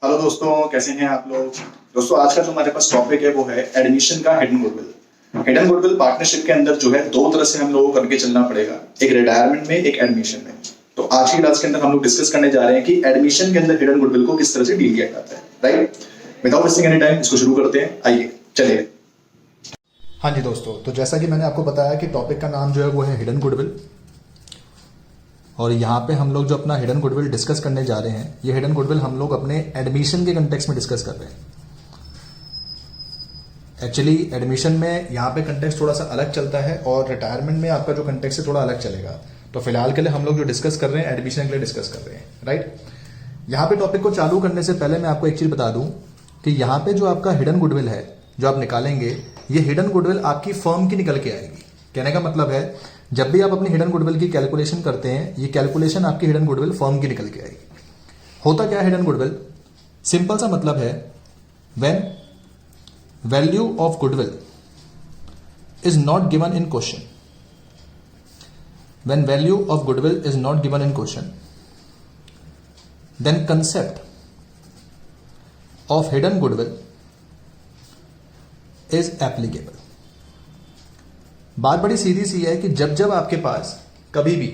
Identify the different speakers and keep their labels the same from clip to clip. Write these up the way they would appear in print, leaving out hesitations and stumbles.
Speaker 1: Hello दोस्तों, कैसे हैं आप लोग। दोस्तों आज का जो हमारे पास टॉपिक है वो है एडमिशन का hidden goodwill. Hidden goodwill partnership के अंदर जो है दो तरह से हम लोगों को करके चलना पड़ेगा, एक रिटायरमेंट में, एक एडमिशन में। तो आज की क्लास के अंदर हम लोग डिस्कस करने जा रहे हैं कि एडमिशन के अंदर हिडन गुडविल को किस तरह से डील किया जाता है। Right, without wasting any time इसको शुरू करते हैं। आइए चलिए।
Speaker 2: हाँ जी दोस्तों, तो जैसा कि मैंने आपको बताया कि टॉपिक का नाम जो है वो है हिडन गुडविल, और यहाँ पे हम लोग जो अपना हिडन गुडविल डिस्कस करने जा रहे हैं, ये हिडन गुडविल हम लोग अपने एडमिशन के कंटेक्स्ट में डिस्कस कर रहे हैं। एक्चुअली एडमिशन में यहाँ पे कंटेक्स्ट थोड़ा सा अलग चलता है और रिटायरमेंट में आपका जो कंटेक्स्ट है थोड़ा अलग चलेगा। तो फिलहाल के लिए हम लोग जो डिस्कस कर रहे हैं एडमिशन के लिए डिस्कस कर रहे हैं। राइट, यहाँ पे टॉपिक को चालू करने से पहले मैं आपको एक चीज बता दूं कि यहाँ पे जो आपका हिडन गुडविल है जो आप निकालेंगे, ये हिडन गुडविल आपकी फर्म की निकल के आएगी। कहने का मतलब है जब भी आप अपनी हिडन गुडविल की कैलकुलेशन करते हैं, ये कैलकुलेशन आपकी हिडन गुडविल फर्म की निकल के आएगी। होता क्या है हिडन गुडविल? सिंपल सा मतलब है when value of goodwill is not given in question, when value of goodwill is not given in question, then concept of hidden goodwill is applicable. बात बड़ी सीधी सी है कि जब जब आपके पास कभी भी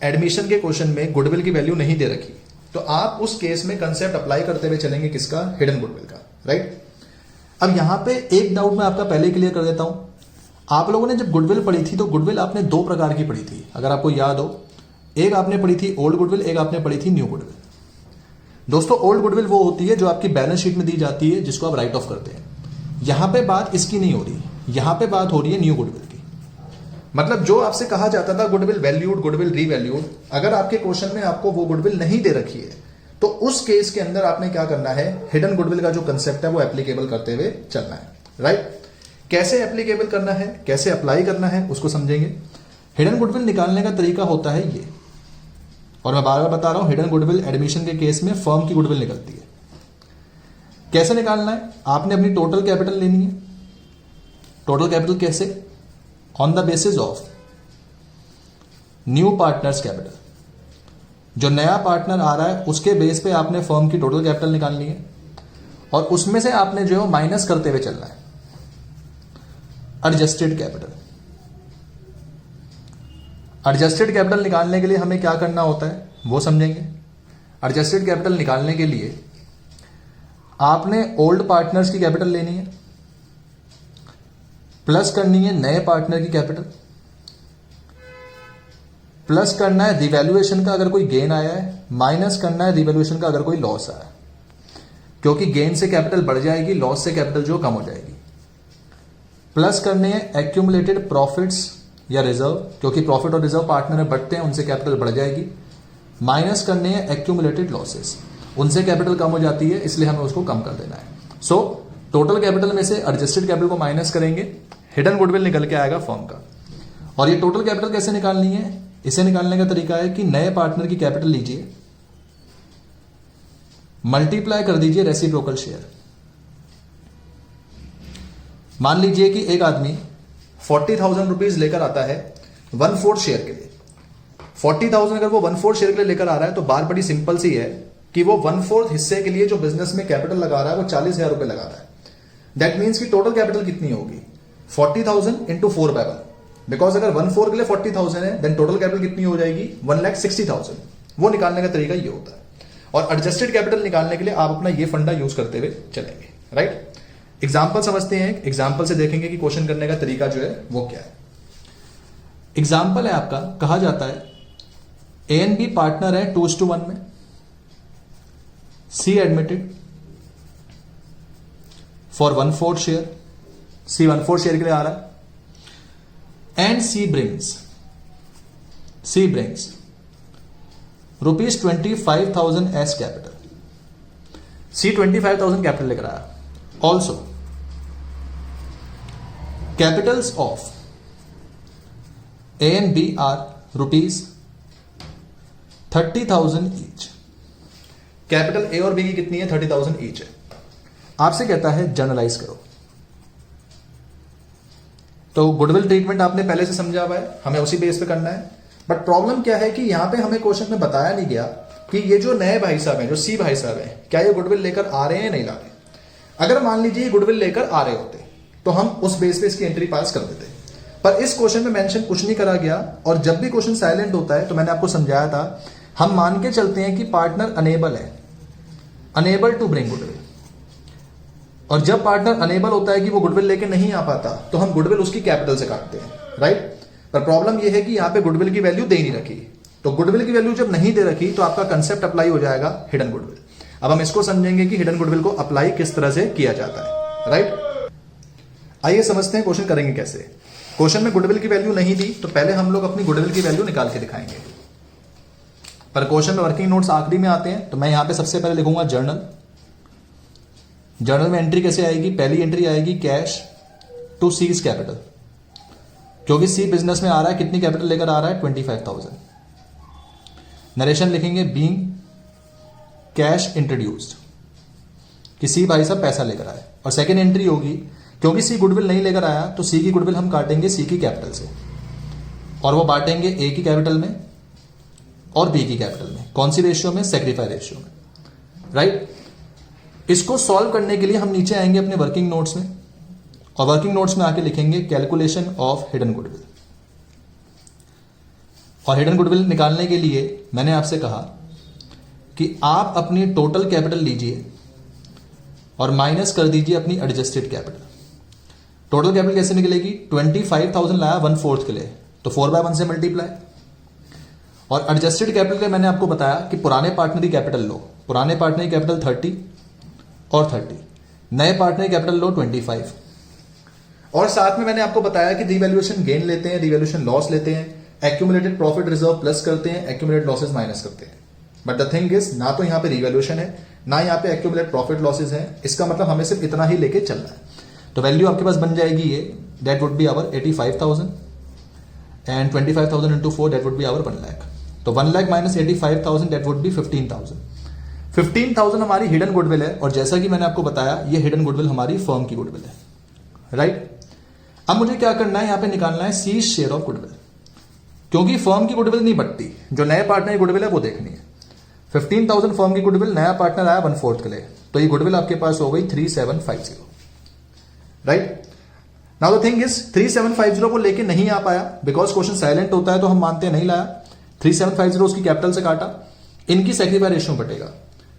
Speaker 2: एडमिशन के क्वेश्चन में गुडविल की वैल्यू नहीं दे रखी, तो आप उस केस में कंसेप्ट अप्लाई करते हुए चलेंगे किसका? हिडन गुडविल का। राइट, अब यहां पे एक डाउट मैं आपका पहले क्लियर कर देता हूं। आप लोगों ने जब गुडविल पढ़ी थी तो गुडविल आपने दो प्रकार की पढ़ी थी, अगर आपको याद हो। एक आपने पढ़ी थी ओल्ड गुडविल, एक आपने पढ़ी थी न्यू गुडविल। दोस्तों ओल्ड गुडविल वो होती है जो आपकी बैलेंस शीट में दी जाती है, जिसको आप राइट ऑफ करते हैं। यहां पे बात इसकी नहीं हो रही, यहां पे बात हो रही है न्यू गुडविल की। मतलब जो आपसे कहा जाता था गुडविल वैल्यूड, गुडविल रीवैल्यूड, अगर आपके क्वेश्चन में आपको वो गुडविल नहीं दे रखी है तो उस केस के अंदर आपने क्या करना है? हिडन गुडविल का जो कंसेप्ट है वो एप्लीकेबल करते हुए चलना है। राइट, कैसे एप्लीकेबल करना है, कैसे अप्लाई करना है उसको समझेंगे। हिडन गुडविल निकालने का तरीका होता है ये, और मैं बार बार बता रहा हूं, हिडन गुडविल एडमिशन के केस में फर्म की गुडविल निकलती है। कैसे निकालना है? आपने अपनी टोटल कैपिटल लेनी है। टोटल कैपिटल कैसे? On the basis of new partners capital. जो नया पार्टनर आ रहा है उसके बेस पे आपने फर्म की टोटल कैपिटल निकालनी है, और उसमें से आपने जो है माइनस करते हुए चलना है एडजस्टेड कैपिटल। एडजस्टेड कैपिटल निकालने के लिए हमें क्या करना होता है वो समझेंगे। एडजस्टेड कैपिटल निकालने के लिए आपने ओल्ड पार्टनर्स की कैपिटल लेनी है, प्लस करनी है नए पार्टनर की कैपिटल, प्लस करना है रिवैल्यूएशन का अगर कोई गेन आया है, माइनस करना है रिवैल्यूएशन का अगर कोई लॉस आया है। क्योंकि गेन से कैपिटल बढ़ जाएगी, लॉस से कैपिटल जो कम हो जाएगी। प्लस करने हैं एक्यूमुलेटेड प्रॉफिट्स या रिजर्व, क्योंकि प्रॉफिट और रिजर्व पार्टनर में बढ़ते हैं, उनसे कैपिटल बढ़ जाएगी। माइनस करने हैं एक्यूमुलेटेड लॉसेस, उनसे कैपिटल कम हो जाती है, इसलिए हमें उसको कम कर देना है। सो टोटल कैपिटल में से एडजस्टेड कैपिटल को माइनस करेंगे, हिडन गुडविल निकल के आएगा फर्म का। और ये टोटल कैपिटल कैसे निकालनी है? इसे निकालने का तरीका है कि नए पार्टनर की कैपिटल लीजिए, मल्टीप्लाई कर दीजिए रेसिप्रोकल शेयर। मान लीजिए कि एक आदमी 40,000 रुपीज लेकर आता है 1/4 शेयर के लिए। 40,000 अगर वो 1/4 शेयर के लिए लेकर आ रहा है तो बात बड़ी सिंपल सी है कि वो 1/4 हिस्से के लिए जो बिजनेस में कैपिटल लगा रहा है वो 40,000 रुपए लगा रहा है। दैट मीन्स कि टोटल कैपिटल कितनी होगी? 40,000 इंटू 4/1। बिकॉज अगर 1/4 के लिए 40,000 है, देन टोटल कैपिटल कितनी हो जाएगी? 1,60,000। वो निकालने का तरीका ये होता है। और एडजस्टेड कैपिटल निकालने के लिए आप अपना ये फंडा यूज करते हुए चलेंगे। राइट, एग्जाम्पल समझते हैं। एग्जाम्पल से देखेंगे कि क्वेश्चन करने का तरीका जो है वो क्या है। एग्जाम्पल है आपका, कहा जाता है ए एंड बी पार्टनर है 2:1 में, C admitted for 1/4 share, C 1/4 share के लिए आ रहा है, and C brings ₹25,000 as capital. C 25,000 capital लेकर आया। Also capitals of A and B are ₹30,000 each. Capital A और बी की कितनी है? 30,000 ईच है। आपसे कहता है जर्नलाइज करो। तो गुडविल ट्रीटमेंट आपने पहले से समझा हुआ है, हमें उसी बेस पे करना है। बट प्रॉब्लम क्या है कि यहां पे हमें क्वेश्चन में बताया नहीं गया कि ये जो नए भाई साहब हैं, जो सी भाई साहब हैं, क्या ये गुडविल लेकर आ रहे हैं या नहीं ला रहे। अगर मान लीजिए ये गुडविल लेकर आ रहे होते तो हम उस बेस पे इसकी एंट्री पास कर देते, पर इस क्वेश्चन में मेंशन कुछ नहीं करा गया। और जब भी क्वेश्चन साइलेंट होता है तो मैंने आपको समझाया था, हम मान के चलते हैं कि पार्टनर अनेबल है, अनेबल टू ब्रिंग गुडविल। और जब पार्टनर अनेबल होता है कि वो गुडविल लेके नहीं आ पाता, तो हम गुडविल उसकी कैपिटल से काटते हैं, राइट। पर प्रॉब्लम ये है कि यहां पे गुडविल की वैल्यू दे नहीं रखी, तो गुडविल की वैल्यू जब नहीं दे रखी तो आपका कंसेप्ट अप्लाई हो जाएगा हिडन गुडविल। अब हम इसको समझेंगे कि हिडन गुडविल को अप्लाई किस तरह से किया जाता है, राइट। आइए समझते हैं क्वेश्चन करेंगे कैसे। क्वेश्चन में गुडविल की वैल्यू नहीं दी तो पहले हम लोग अपनी गुडविल की वैल्यू निकाल के दिखाएंगे, पर क्वेश्चन में वर्किंग नोट्स आखिरी में आते हैं। तो मैं यहां पे सबसे पहले लिखूंगा जर्नल। जर्नल में एंट्री कैसे आएगी, पहली एंट्री आएगी कैश टू सीज कैपिटल, क्योंकि सी बिजनेस में आ रहा है, कितनी कैपिटल लेकर आ रहा है 25,000। नरेशन लिखेंगे बीइंग कैश इंट्रोड्यूस्ड, कि सी भाई साहब पैसा लेकर आए। और सेकेंड एंट्री होगी, क्योंकि सी गुडविल नहीं लेकर आया तो सी की गुडविल हम काटेंगे सी की कैपिटल से, और वो बांटेंगे ए की कैपिटल में और बी की कैपिटल में। कौन सी रेशियो में, सेक्रीफाई रेशियो में, राइट। इसको सॉल्व करने के लिए हम नीचे आएंगे अपने वर्किंग नोट्स में, और वर्किंग नोट्स में आके लिखेंगे कैलकुलेशन ऑफ हिडन गुडविल। और हिडन गुडविल निकालने के लिए मैंने आपसे कहा कि आप अपनी टोटल कैपिटल लीजिए और माइनस कर दीजिए अपनी एडजस्टेड कैपिटल। टोटल कैपिटल कैसे निकलेगी, 25,000 लाया 1/4 के लिए, तो 4/1 से मल्टीप्लाई। और एडजस्टेड कैपिटल के मैंने आपको बताया कि पुराने पार्टनर की कैपिटल लो, पुराने पार्टनर की कैपिटल 30 और 30, नए पार्टनर की कैपिटल लो 25। और साथ में मैंने आपको बताया कि रिवैल्यूएशन गेन लेते हैं, रिवैल्यूएशन लॉस लेते हैं, एक्यूमुलेटेड प्रॉफिट रिजर्व प्लस करते हैं, एक्यूमुलेटेड लॉसेस माइनस करते हैं। बट द थिंग इज, ना तो यहां पे रिवैल्यूएशन है, ना यहां पे एक्यूमुलेटेड प्रॉफिट लॉसेस है। इसका मतलब हमें सिर्फ इतना ही लेके चलना है। तो वैल्यू आपके पास बन जाएगी ये, that would be our 85,000 and 25,000 into 4 that would be our 1 lakh. तो 1 lakh minus 85,000 that would be 15,000। 15,000 हमारी हिडन गुडविल है, और जैसा कि मैंने आपको बताया ये हिडन गुडविल हमारी फर्म की गुडविल है, राइट। अब मुझे क्या करना है, यहां पे निकालना है सी शेयर ऑफ गुडविल, क्योंकि फर्म की गुडविल नहीं बढ़ती, जो नए पार्टनर की गुडविल है वो देखनी है। 15,000 फर्म की गुडविल, नया पार्टनर आया 1/4 के लिए, तो ये गुडविल आपके पास हो गई 3750, right. Now the thing is 3750 को लेके नहीं आ पाया, बिकॉज क्वेश्चन साइलेंट होता है तो हम मानते हैं नहीं लाया। 3750 उसकी कैपिटल से काटा, इनकी सेक्रीफाई रेशियो में बटेगा।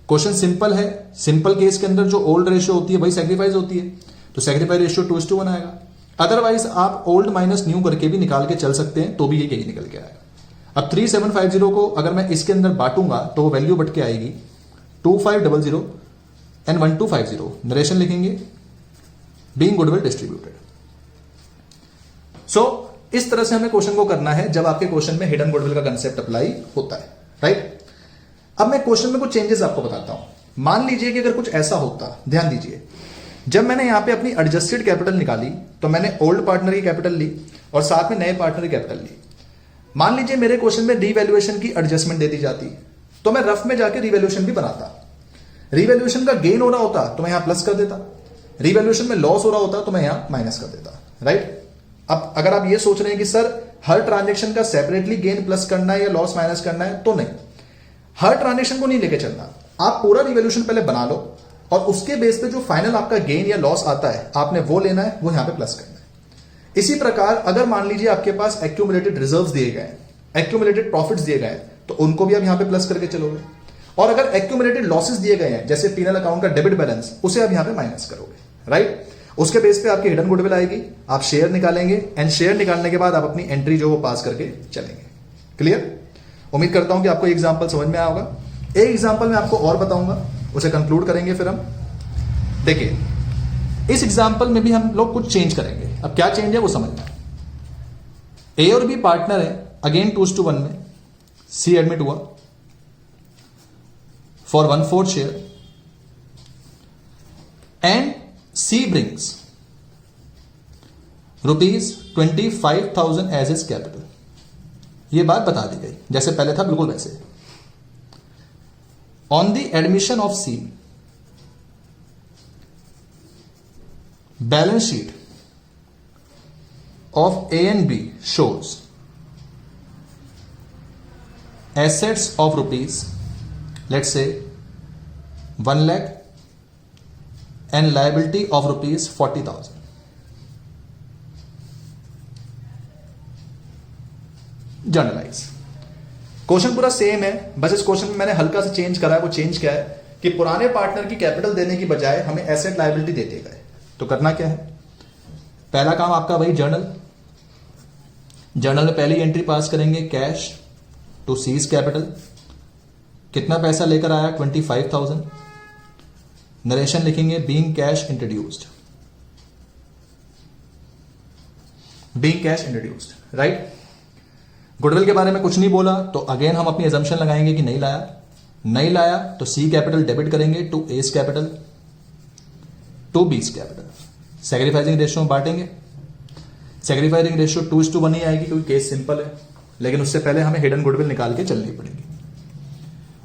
Speaker 2: क्वेश्चन सिंपल है, सिंपल केस के अंदर जो ओल्ड रेशियो होती है वही सेक्रीफाइस होती है, तो सेक्रीफाई रेशियो 2:1 आएगा। अदरवाइज आप ओल्ड माइनस न्यू करके भी निकाल के चल सकते हैं, तो भी ये यही निकल के आएगा। अब 3750 को अगर मैं इसके अंदर बांटूंगा तो वो वैल्यू बढ़ के आएगी 2500 एंड 1250। नरेशन लिखेंगे बीइंग गुडविल डिस्ट्रीब्यूटेड। सो इस तरह से हमें क्वेश्चन को करना है जब आपके क्वेश्चन में हिडन गुडविल का कंसेप्ट अप्लाई होता है, राइट। अब मैं क्वेश्चन में कुछ चेंजेस आपको बताता हूं। मान लीजिए कि अगर कुछ ऐसा होता, ध्यान दीजिए, जब मैंने यहां पे अपनी एडजस्टेड कैपिटल निकाली तो मैंने ओल्ड पार्टनर की कैपिटल ली और साथ में नए पार्टनर की कैपिटल ली। मान लीजिए मेरे क्वेश्चन में रिवैल्यूएशन की एडजस्टमेंट दे दी जाती, तो मैं रफ में जाके रिवैल्यूएशन भी बनाता। रिवैल्यूएशन का गेन हो रहा होता तो मैं यहां प्लस कर देता, रिवैल्यूएशन में लॉस हो रहा होता तो मैं यहां माइनस कर देता, राइट। अब अगर आप ये सोच रहे हैं कि सर हर ट्रांजेक्शन का सेपरेटली गेन प्लस करना है या लॉस माइनस करना है, तो नहीं, हर ट्रांजेक्शन को नहीं लेके चलना। आप पूरा रिवैल्यूएशन पहले बना लो और उसके बेस पे जो फाइनल आपका गेन या लॉस आता है आपने वो लेना है, वो यहां पे प्लस करना है। इसी प्रकार अगर मान लीजिए आपके पास एक्यूमुलेटेड रिजर्व्स दिए गए, एक्यूमुलेटेड प्रॉफिट्स दिए गए, तो उनको भी आप यहां पे प्लस करके चलोगे। और अगर एक्यूमुलेटेड लॉसेस दिए गए हैं, जैसे पीनल अकाउंट का डेबिट बैलेंस, उसे आप यहां पे माइनस करोगे, राइट। उसके बेस पे आपकी हिडन गुडविल आएगी, आप शेयर निकालेंगे, एंड शेयर निकालने के बाद आप अपनी एंट्री जो वो पास करके चलेंगे। क्लियर? उम्मीद करता हूं कि आपको एग्जाम्पल समझ में आया होगा। एक एग्जाम्पल मैं आपको और बताऊंगा, उसे कंक्लूड करेंगे फिर हम। देखिए इस एग्जाम्पल में भी हम लोग कुछ चेंज करेंगे। अब क्या चेंज है वो समझना। ए और बी पार्टनर है, अगेन 2:1 में सी एडमिट हुआ for 1/4 share and C brings ₹25,000 as is capital. ये बात बता दी गई, जैसे पहले था बिल्कुल वैसे। On the admission of C, balance sheet of A and B shows assets of rupees let's say 1 lakh and liability of rupees 40,000. Journalize question पूरा सेम है, बस इस क्वेश्चन में मैंने हल्का सा चेंज करा है। वो चेंज क्या है कि पुराने पार्टनर की कैपिटल देने की बजाय हमें एसेट लायबिलिटी देते गए। तो करना क्या है, पहला काम आपका वही जर्नल में पहली एंट्री पास करेंगे, कैश टू सीज कैपिटल। कितना पैसा लेकर आया, 25,000। नरेशन लिखेंगे being cash introduced, right. Goodwill के बारे में कुछ नहीं बोला, तो अगेन हम अपनी एजम्पशन लगाएंगे कि नहीं लाया तो सी कैपिटल डेबिट करेंगे to A's capital to B's capital. Sacrificing ratio में बांटेंगे। सैक्रिफाइसिंग रेशियो 2:1 ही आएगी क्योंकि केस सिंपल है, लेकिन उससे पहले हमें हिडन गुडविल निकाल के चलनी पड़ेगी।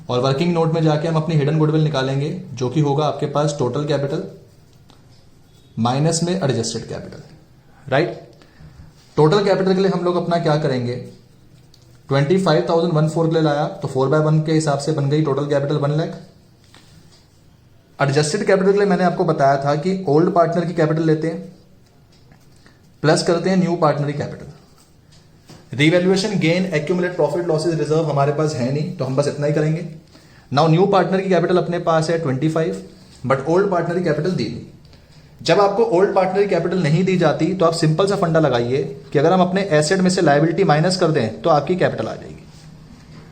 Speaker 2: और वर्किंग नोट में जाके हम अपनी हिडन गुडविल निकालेंगे, जो कि होगा आपके पास टोटल कैपिटल माइनस में adjusted capital, right. Total capital के लिए हम लोग अपना क्या करेंगे, 25,000 के लिए लाया तो 4/1 के हिसाब से बन गई total capital 1 lakh. Adjusted capital के लिए मैंने आपको बताया था कि ओल्ड पार्टनर की कैपिटल लेते हैं प्लस करते हैं न्यू पार्टनर की capital. Revaluation gain accumulate profit losses reserve हमारे पास है नहीं, तो हम बस इतना ही करेंगे। नाउ न्यू पार्टनर की कैपिटल अपने पास है 25, बट ओल्ड पार्टनर की कैपिटल दी नहीं। जब आपको ओल्ड पार्टनर की कैपिटल नहीं दी जाती तो आप सिंपल सा फंडा लगाइए कि अगर हम अपने एसेट में से लायबिलिटी माइनस कर दें तो आपकी कैपिटल आ जाएगी,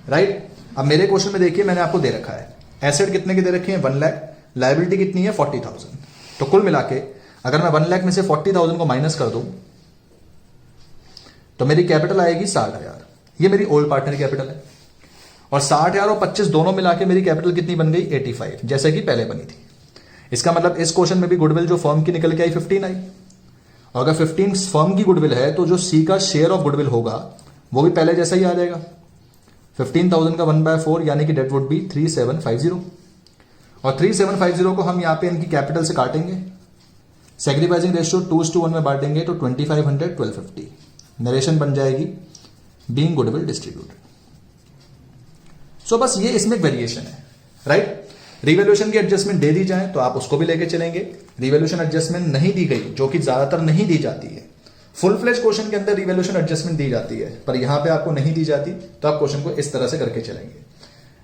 Speaker 2: राइट। अब मेरे क्वेश्चन में देखिए मैंने आपको दे रखा है एसेट कितने की दे रखी है, 1 लाख, लायबिलिटी कितनी है 40,000। तो कुल मिला के अगर मैं 1 लाख में से 40,000 को माइनस कर दूं तो मेरी कैपिटल आएगी 60,000। ये मेरी ओल्ड पार्टनर कैपिटल है। और 60,000 और 25 दोनों मिला के मेरी कैपिटल कितनी बन गई, 85, जैसे कि पहले बनी थी। इसका मतलब इस क्वेश्चन में भी गुडविल जो फर्म की निकल के आई 15 आई। और अगर 15 फर्म की गुडविल है तो जो सी का शेयर ऑफ गुडविल होगा वो भी पहले जैसा ही आ जाएगा। 15,000 का 1/4 यानी कि डेट वुड बी 3750। और 3750 को हम यहां पे इनकी कैपिटल से काटेंगे। सैक्रिफाइसिंग रेशियो 2:1 में बांटेंगे तो 2500 1250। नरेशन बन जाएगी बीइंग गुडविल डिस्ट्रीब्यूटेड। सो बस ये इसमें वेरिएशन है, राइट। रिवैल्यूएशन की एडजस्टमेंट दे दी जाए तो आप उसको भी लेके चलेंगे। रिवैल्यूएशन एडजस्टमेंट नहीं दी गई, जो कि ज्यादातर नहीं दी जाती है। फुल फ्लेज क्वेश्चन के अंदर रिवैल्यूएशन एडजस्टमेंट दी जाती है, पर यहां पे आपको नहीं दी जाती, तो आप क्वेश्चन को इस तरह से करके चलेंगे।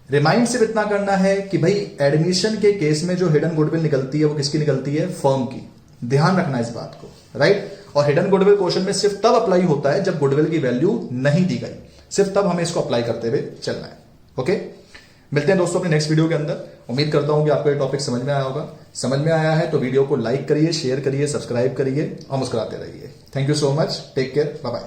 Speaker 2: रिमाइंड सिर्फ इतना करना है कि भाई एडमिशन के केस में जो हिडन गुडविल निकलती है वो किसकी निकलती है, फर्म की। ध्यान रखना इस बात को, राइट। और हिडन गुडविल क्वेश्चन में सिर्फ तब अप्लाई होता है जब गुडविल की वैल्यू नहीं दी गई, सिर्फ तब हमें इसको अप्लाई करते हुए चलना है। ओके, मिलते हैं दोस्तों अपने नेक्स्ट वीडियो के अंदर। उम्मीद करता हूं कि आपको ये टॉपिक समझ में आया होगा। समझ में आया है तो वीडियो को लाइक करिए, शेयर करिए, सब्सक्राइब करिए और मुस्कुराते रहिए। Thank you so much, take care, bye bye.